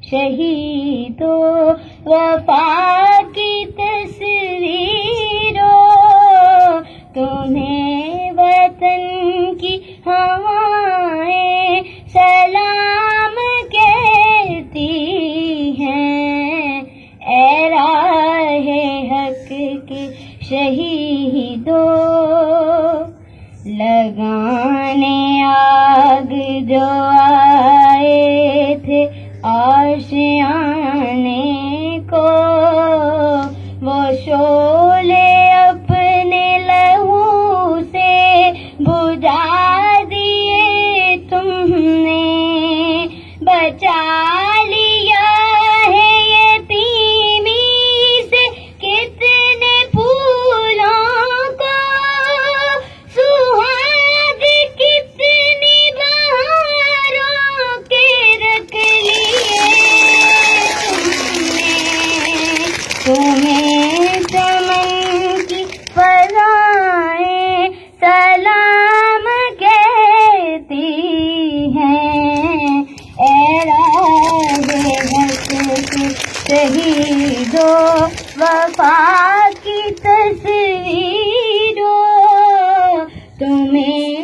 شہیدوں وفا کی تصویروں، تمہیں وطن کی ہوائیں سلام کہتی ہیں۔ اے راہ حق کے شہیدوں، لگانے آگ جو آئے تھے آشیانے کو، وہ شعلے اپنے لہو سے بجھا دیے تم نے، بچا لیا ہے یتیمی سے کتنے پھولوں کو، سہاگ کتنی بہاروں کے رکھ لیے تم نے، تمہیں چمن کی فضائیں سلام کہتی ہیں۔ اے راہ حق کے شہیدوں، وفا کی تصویروں، تمہیں